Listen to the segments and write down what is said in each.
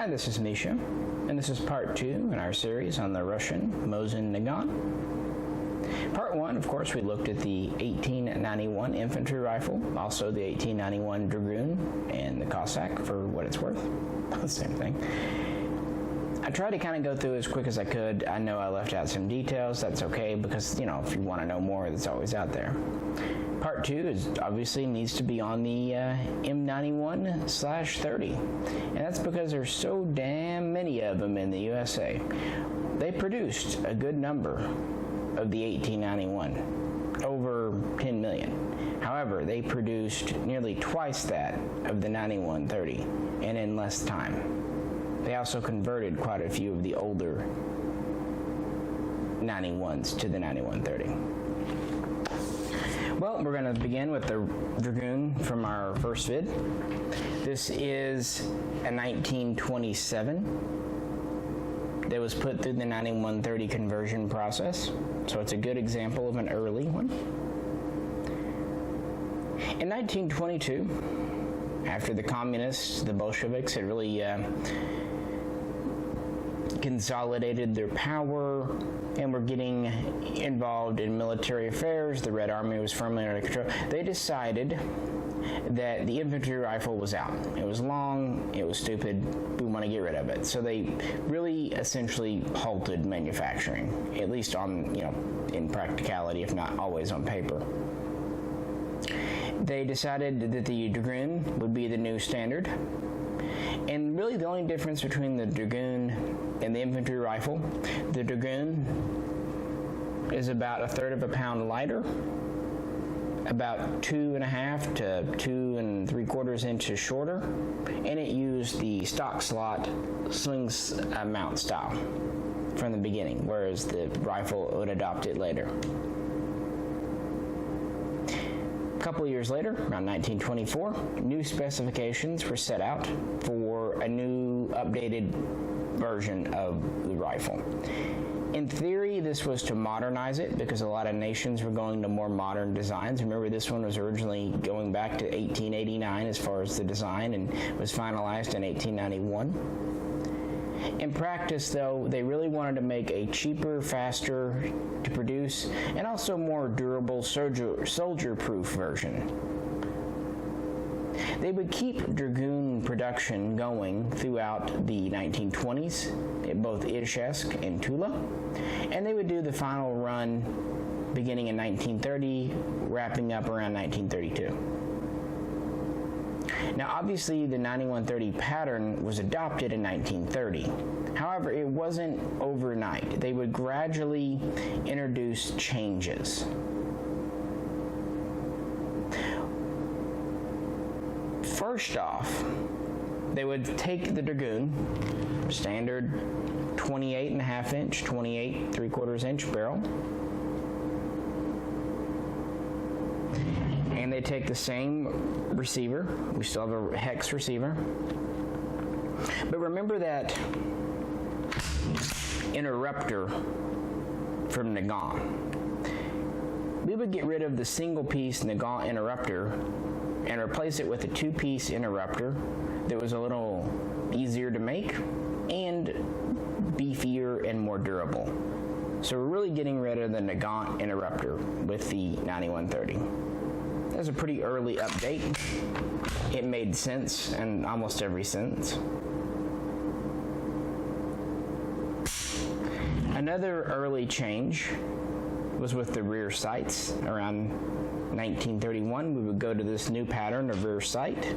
Hi, this is Misha, and this is part 2 in our series on the Russian Mosin-Nagant. Part 1, of course, we looked at the 1891 infantry rifle, also the 1891 Dragoon, and the Cossack for what it's worth. The same thing. I tried to kind of go through as quick as I could. I know I left out some details. That's okay, because, you know, if you want to know more, that's always out there. Part 2 is obviously needs to be on the M91/30, and that's because there's so damn many of them in the USA. They produced a good number of the 1891, over 10 million. However, they produced nearly twice that of the 9130, and in less time. They also converted quite a few of the older 91s to the 9130. Well, we're going to begin with the Dragoon from our first vid. This is a 1927 that was put through the 9130 conversion process, so it's a good example of an early one. In 1922, after the communists, the Bolsheviks, had really consolidated their power and were getting involved in military affairs, the Red Army was firmly under control, they decided that the infantry rifle was out. It was long, it was stupid, we want to get rid of it. So they really essentially halted manufacturing, at least on, you know, in practicality, if not always on paper. They decided that the Dragoon would be the new standard. And really the only difference between the Dragoon and the infantry rifle, the Dragoon is about 1/3 of a pound lighter, about 2.5 to 2 3/4 inches shorter, and it used the stock slot slings mount style from the beginning, whereas the rifle would adopt it later. A couple of years later, around 1924, new specifications were set out for a new updated version of the rifle. In theory, this was to modernize it because a lot of nations were going to more modern designs. Remember, this one was originally going back to 1889 as far as the design and was finalized in 1891. In practice, though, they really wanted to make a cheaper, faster to produce, and also more durable, soldier-proof version. They would keep Dragoon production going throughout the 1920s at both Izhevsk and Tula, and they would do the final run beginning in 1930, wrapping up around 1932. Now, obviously, the 9130 pattern was adopted in 1930. However, it wasn't overnight. They would gradually introduce changes. First off, they would take the Dragoon, standard 28.5 inch, 28 3/4 inch barrel, and they take the same receiver. We still have a Hex Receiver. But remember that interrupter from Nagant. We would get rid of the single-piece Nagant interrupter and replace it with a 2-piece interrupter that was a little easier to make and beefier and more durable. So we're really getting rid of the Nagant interrupter with the 9130. That's a pretty early update. It made sense in almost every sense. Another early change was with the rear sights. Around 1931, we would go to this new pattern of rear sight.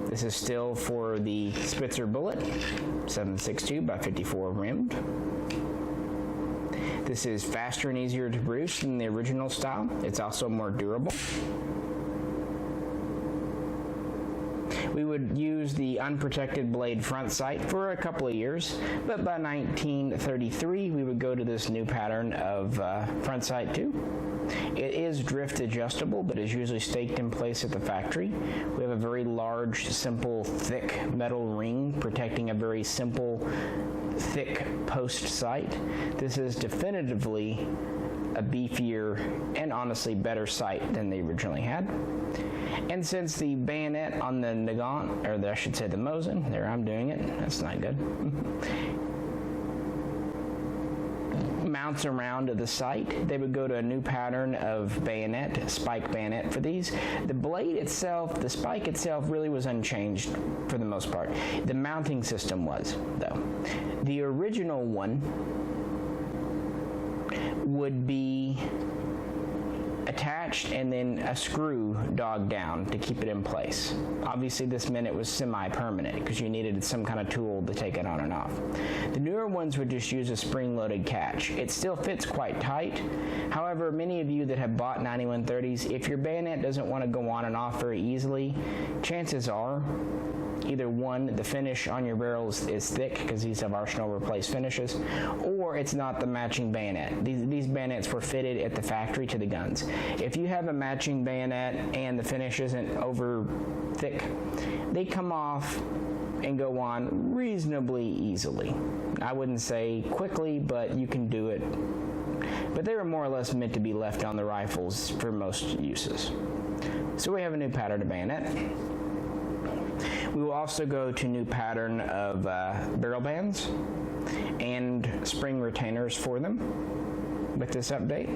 This is still for the Spitzer bullet, 7.62 by 54 rimmed. This is faster and easier to produce than the original style. It's also more durable. We would use the unprotected blade front sight for a couple of years, but by 1933 we would go to this new pattern of front sight too. It is drift adjustable, but is usually staked in place at the factory. We have a very large, simple, thick metal ring protecting a very simple, thick post sight. This is definitively a beefier and honestly better sight than they originally had. And since the bayonet on the Nagant, or I should say the Mosin, there I'm doing it, that's not good, mounts around to the sight, they would go to a new pattern of bayonet, spike bayonet for these. The blade itself, the spike itself really was unchanged for the most part. The mounting system was, though. The original one would be attached and then a screw dogged down to keep it in place. Obviously this meant it was semi-permanent because you needed some kind of tool to take it on and off. The newer ones would just use a spring-loaded catch. It still fits quite tight. However, many of you that have bought 9130s, if your bayonet doesn't want to go on and off very easily, chances are either one, the finish on your barrels is thick because these have Arsenal replaced finishes, or it's not the matching bayonet. These bayonets were fitted at the factory to the guns. If you have a matching bayonet and the finish isn't over thick, they come off and go on reasonably easily. I wouldn't say quickly, but you can do it. But they were more or less meant to be left on the rifles for most uses. So we have a new pattern of bayonet. We will also go to new pattern of barrel bands and spring retainers for them with this update.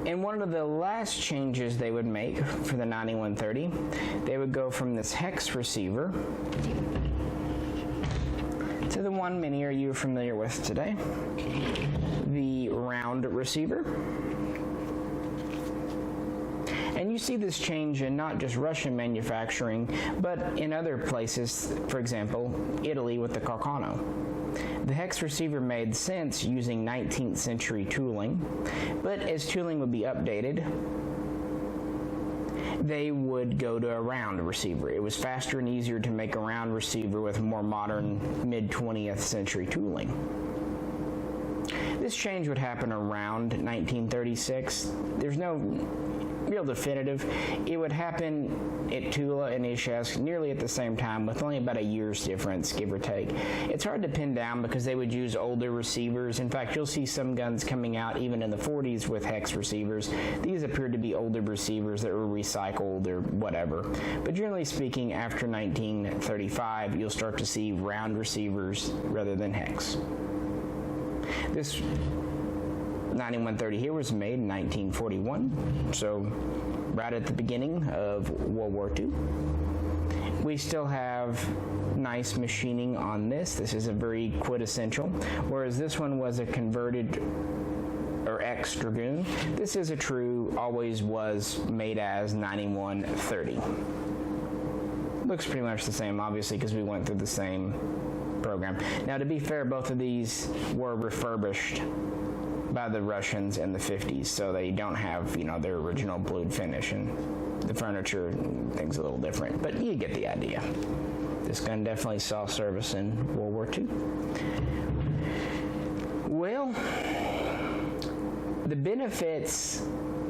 And one of the last changes they would make for the 9130, they would go from this Hex Receiver to the one many are you familiar with today, the round receiver. And you see this change in not just Russian manufacturing, but in other places, for example, Italy with the Carcano. The Hex Receiver made sense using 19th century tooling, but as tooling would be updated, they would go to a round receiver. It was faster and easier to make a round receiver with more modern mid-20th century tooling. This change would happen around 1936. There's no real definitive. It would happen at Tula and Ishask nearly at the same time with only about a year's difference, give or take. It's hard to pin down because they would use older receivers. In fact, you'll see some guns coming out even in the 40s with Hex receivers. These appeared to be older receivers that were recycled or whatever. But generally speaking, after 1935, you'll start to see round receivers rather than Hex. This 9130 here was made in 1941, so right at the beginning of World War II. We still have nice machining on this. This is a very quintessential, whereas this one was a converted or ex-Dragoon. This is a true, always was made as 9130. Looks pretty much the same, obviously, because we went through the same program. Now, to be fair, both of these were refurbished by the Russians in the 50s, so they don't have, their original blued finish, and the furniture and things a little different, but you get the idea. This gun definitely saw service in World War II. Well, the benefits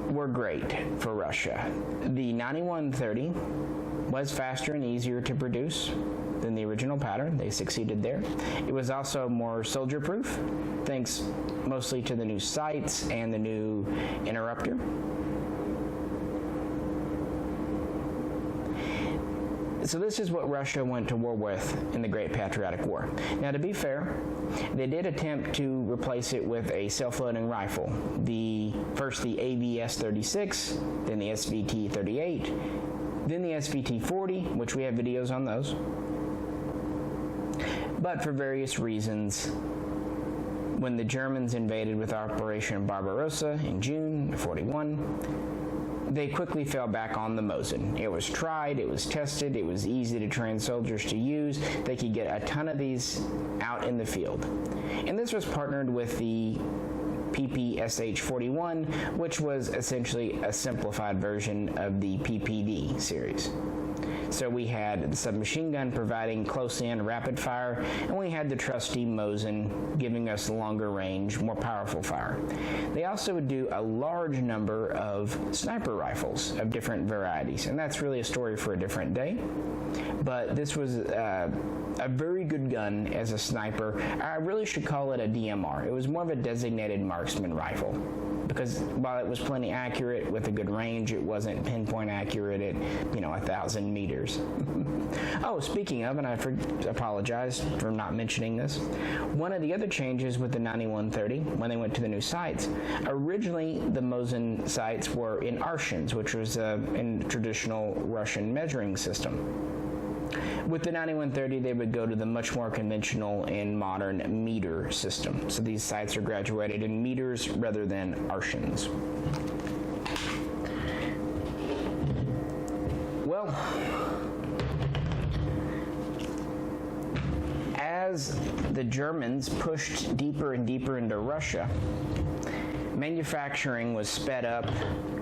were great for Russia. The 9130 was faster and easier to produce than the original pattern. They succeeded there. It was also more soldier-proof, thanks mostly to the new sights and the new interrupter. So this is what Russia went to war with in the Great Patriotic War. Now, to be fair, they did attempt to replace it with a self-loading rifle. First the AVS-36, then the SVT-38, then the SVT-40, which we have videos on those. But for various reasons, when the Germans invaded with Operation Barbarossa in June of 41, they quickly fell back on the Mosin. It was tried, it was tested, it was easy to train soldiers to use. They could get a ton of these out in the field. And this was partnered with the PPSH-41, which was essentially a simplified version of the PPD series. So we had the submachine gun providing close-in rapid fire, and we had the trusty Mosin giving us longer range, more powerful fire. They also would do a large number of sniper rifles of different varieties, and that's really a story for a different day. But this was a very good gun as a sniper. I really should call it a DMR. It was more of a designated marksman rifle, because while it was plenty accurate with a good range, it wasn't pinpoint accurate at 1,000 meters. Oh, speaking of, and I apologize for not mentioning this, one of the other changes with the 9130 when they went to the new sights, originally the Mosin sights were in Arshins, which was in traditional Russian measuring system. With the 9130, they would go to the much more conventional and modern meter system. So these sights are graduated in meters rather than Arshins. Well, as the Germans pushed deeper and deeper into Russia, manufacturing was sped up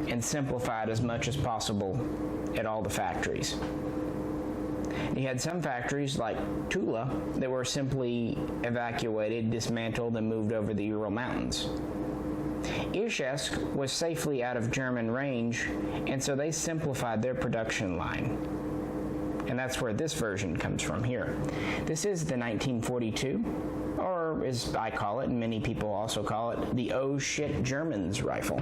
and simplified as much as possible at all the factories. You had some factories like Tula that were simply evacuated, dismantled, and moved over the Ural Mountains. Izhevsk was safely out of German range, and so they simplified their production line. And that's where this version comes from here. This is the 1942, or as I call it, and many people also call it, the oh shit Germans rifle.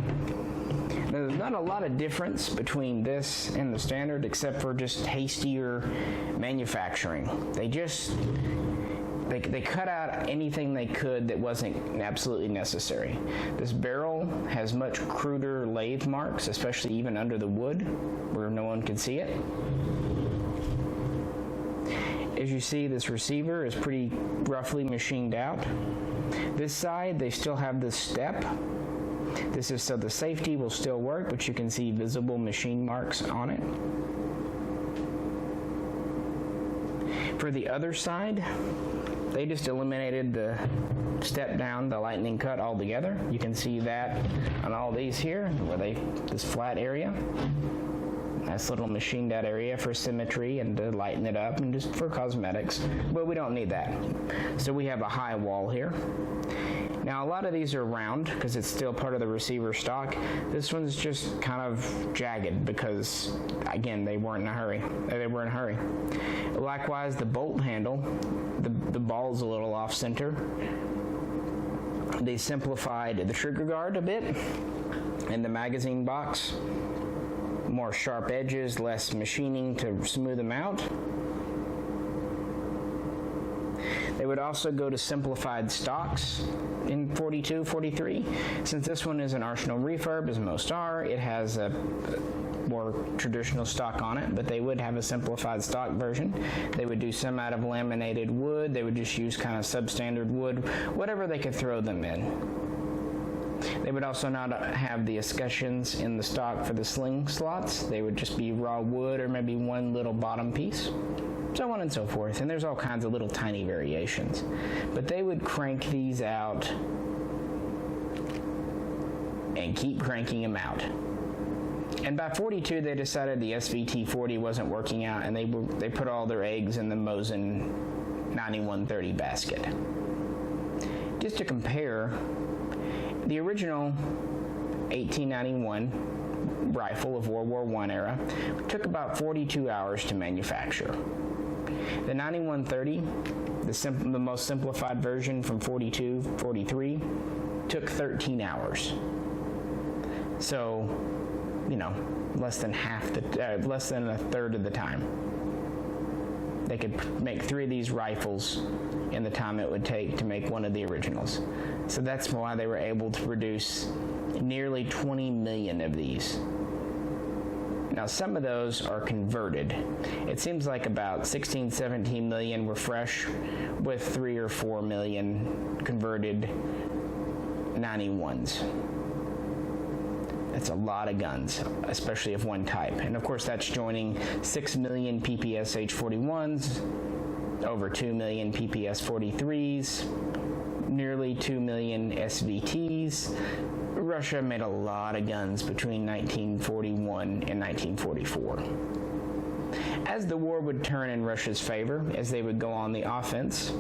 There's not a lot of difference between this and the standard except for just hastier manufacturing. They cut out anything they could that wasn't absolutely necessary. This barrel has much cruder lathe marks, especially even under the wood where no one can see it. As you see, this receiver is pretty roughly machined out. This side, they still have this step. This is so the safety will still work, but you can see visible machine marks on it. For the other side, they just eliminated the step down, the lightning cut altogether. You can see that on all these here, where this flat area. Nice little machined out area for symmetry and to lighten it up and just for cosmetics, but we don't need that. So we have a high wall here. Now a lot of these are round because it's still part of the receiver stock. This one's just kind of jagged because, again, they weren't in a hurry. Likewise, the bolt handle, the ball's a little off center. They simplified the trigger guard a bit and the magazine box. More sharp edges, less machining to smooth them out. They would also go to simplified stocks in 42, 43. Since this one is an Arsenal refurb, as most are, it has a more traditional stock on it, but they would have a simplified stock version. They would do some out of laminated wood. They would just use kind of substandard wood, whatever they could throw them in. They would also not have the escutcheons in the stock for the sling slots. They would just be raw wood or maybe one little bottom piece, so on and so forth. And there's all kinds of little tiny variations. But they would crank these out and keep cranking them out. And by 42, they decided the SVT-40 wasn't working out, and they put all their eggs in the Mosin 9130 basket. Just to compare, the original 1891 rifle of World War I era took about 42 hours to manufacture. The 9130, the most simplified version from 42, 43, took 13 hours. So, less than a third of the time. They could make 3 of these rifles in the time it would take to make one of the originals. So that's why they were able to produce nearly 20 million of these. Now some of those are converted. It seems like about 16, 17 million were fresh, with 3 or 4 million converted 91s. That's a lot of guns, especially of one type. And of course that's joining 6 million PPSH-41s, over 2 million PPS-43s, nearly 2 million SVTs. Russia made a lot of guns between 1941 and 1944. As the war would turn in Russia's favor, as they would go on the offense,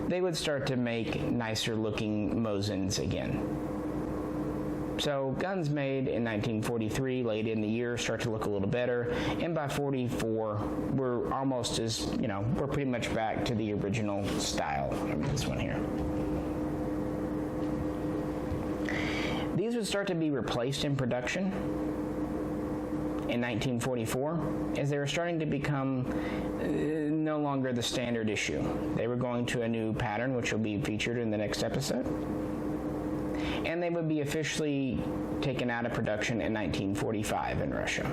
they would start to make nicer looking Mosins again. So guns made in 1943, late in the year, start to look a little better, and by 44, we're almost as, we're pretty much back to the original style of this one here. These would start to be replaced in production in 1944, as they were starting to become no longer the standard issue. They were going to a new pattern, which will be featured in the next episode. And they would be officially taken out of production in 1945 in Russia.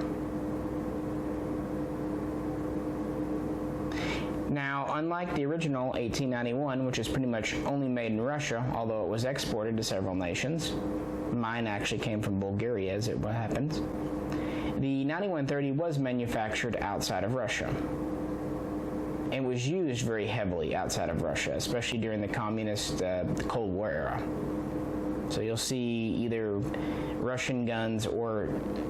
Now, unlike the original 1891, which is pretty much only made in Russia, although it was exported to several nations, mine actually came from Bulgaria, as it happens, the 9130 was manufactured outside of Russia and was used very heavily outside of Russia, especially during the communist Cold War era. So you'll see either Russian guns or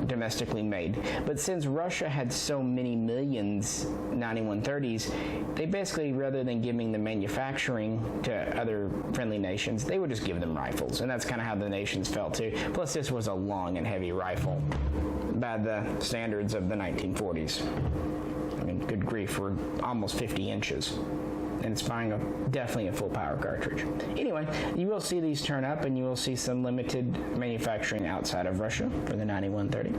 domestically made. But since Russia had so many millions 9130s, they basically, rather than giving the manufacturing to other friendly nations, they would just give them rifles. And that's kind of how the nations felt too. Plus, this was a long and heavy rifle by the standards of the 1940s. I mean, good grief, we're almost 50 inches. And it's firing definitely a full power cartridge. Anyway, you will see these turn up, and you will see some limited manufacturing outside of Russia for the 9130.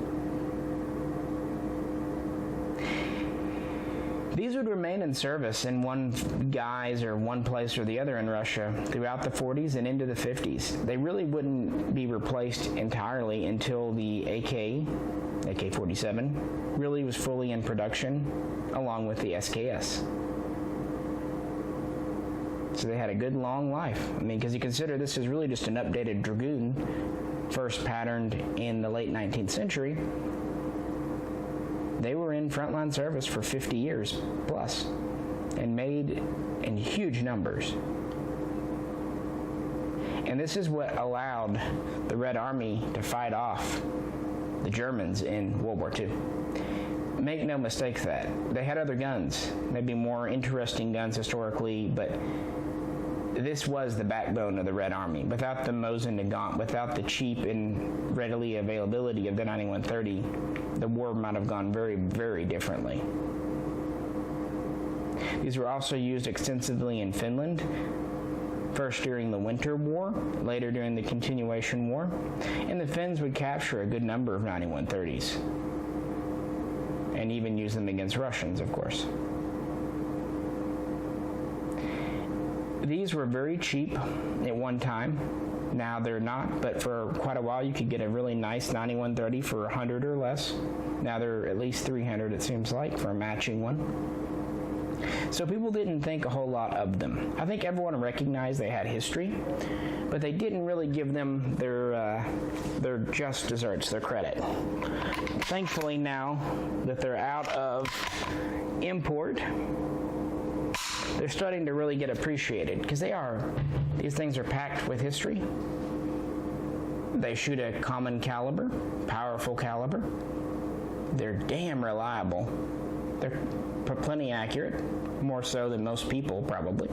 These would remain in service in one guise or one place or the other in Russia throughout the 40s and into the 50s. They really wouldn't be replaced entirely until the AK-47 really was fully in production, along with the SKS. So they had a good long life. I mean, because you consider this is really just an updated Dragoon, first patterned in the late 19th century. They were in frontline service for 50 years plus and made in huge numbers. And this is what allowed the Red Army to fight off the Germans in World War II. Make no mistake that they had other guns, maybe more interesting guns historically, but this was the backbone of the Red Army. Without the Mosin-Nagant, without the cheap and readily availability of the 9130, the war might have gone very, very differently. These were also used extensively in Finland, first during the Winter War, later during the Continuation War, and the Finns would capture a good number of 9130s, and even use them against Russians, of course. These were very cheap at one time. Now they're not, but for quite a while you could get a really nice 9130 for 100 or less. Now they're at least 300, it seems like, for a matching one. So people didn't think a whole lot of them. I think everyone recognized they had history, but they didn't really give them their just desserts, their credit. Thankfully, now that they're out of import, they're starting to really get appreciated, because these things are packed with history. They shoot a common caliber, powerful caliber. They're damn reliable. They're plenty accurate, more so than most people probably.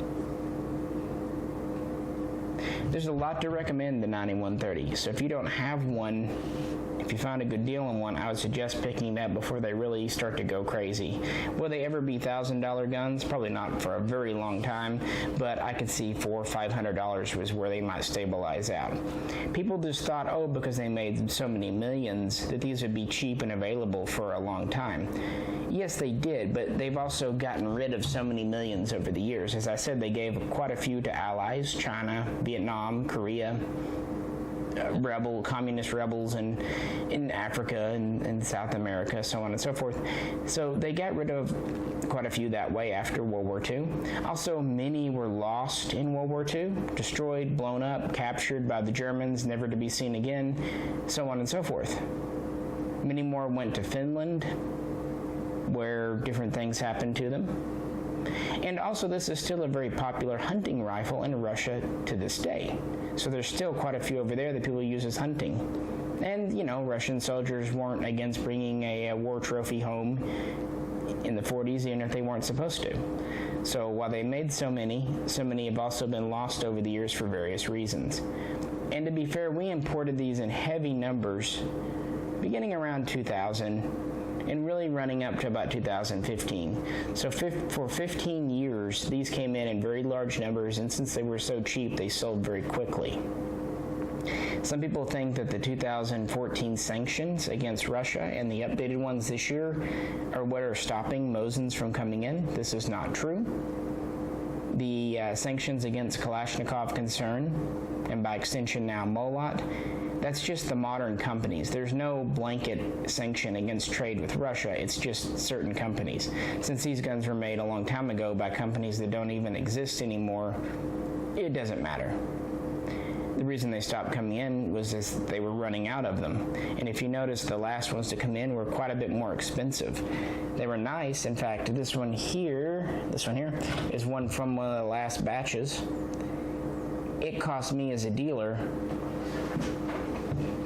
There's a lot to recommend the 9130, so if you don't have one, if you find a good deal on one, I would suggest picking them up before they really start to go crazy. Will they ever be $1,000 guns? Probably not for a very long time, but I could see $400 or $500 was where they might stabilize out. People just thought, because they made so many millions, that these would be cheap and available for a long time. Yes, they did, but they've also gotten rid of so many millions over the years. As I said, they gave quite a few to allies, China, Vietnam, Korea, communist rebels in Africa and South America, so on and so forth. So they got rid of quite a few that way after World War II. Also, many were lost in World War II, destroyed, blown up, captured by the Germans, never to be seen again, so on and so forth. Many more went to Finland, where different things happened to them. And also, this is still a very popular hunting rifle in Russia to this day. So there's still quite a few over there that people use as hunting. And, you know, Russian soldiers weren't against bringing a war trophy home in the 40s, even if they weren't supposed to. So while they made so many have also been lost over the years for various reasons. And to be fair, we imported these in heavy numbers beginning around 2000 and really running up to about 2015. So for 15 years, these came in very large numbers, and since they were so cheap, they sold very quickly. Some people think that the 2014 sanctions against Russia and the updated ones this year are what are stopping Mosins from coming in. This is not true. The sanctions against Kalashnikov concern, and by extension now Molot, that's just the modern companies. There's no blanket sanction against trade with Russia. It's just certain companies. Since these guns were made a long time ago by companies that don't even exist anymore, it doesn't matter. The reason they stopped coming in was just they were running out of them. And if you notice, the last ones to come in were quite a bit more expensive. They were nice. In fact, this one here is one from one of the last batches. It cost me as a dealer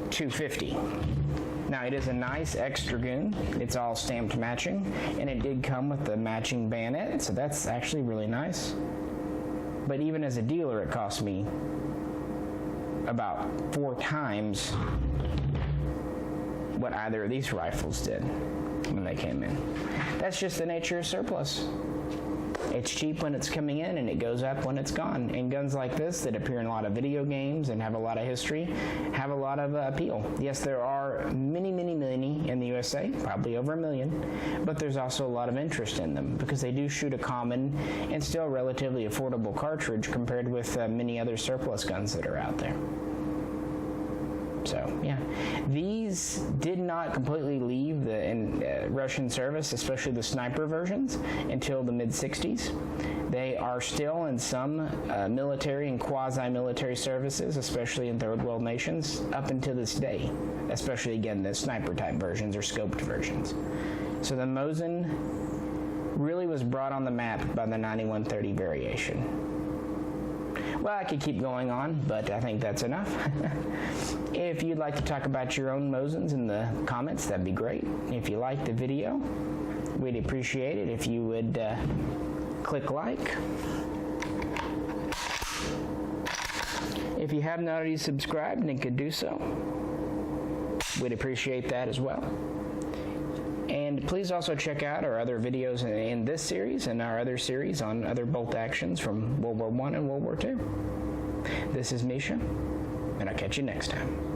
$250. Now, it is a nice extra goon. It's all stamped matching, and it did come with the matching bayonet, so that's actually really nice. But even as a dealer, it cost me about 4 times what either of these rifles did when they came in. That's just the nature of surplus. It's cheap when it's coming in, and it goes up when it's gone. And guns like this that appear in a lot of video games and have a lot of history have a lot of appeal. Yes, there are many in the USA, probably over 1 million, but there's also a lot of interest in them because they do shoot a common and still relatively affordable cartridge compared with many other surplus guns that are out there. So, yeah. These did not completely leave the Russian service, especially the sniper versions, until the mid-60s. They are still in some military and quasi-military services, especially in third world nations, up until this day. Especially, again, the sniper-type versions or scoped versions. So the Mosin really was brought on the map by the 9130 variation. Well, I could keep going on, but I think that's enough. If you'd like to talk about your own Mosins in the comments, that'd be great. If you liked the video, we'd appreciate it if you would click like. If you haven't already subscribed and could do so, we'd appreciate that as well. And please also check out our other videos in this series and our other series on other bolt actions from World War I and World War II. This is Misha, and I'll catch you next time.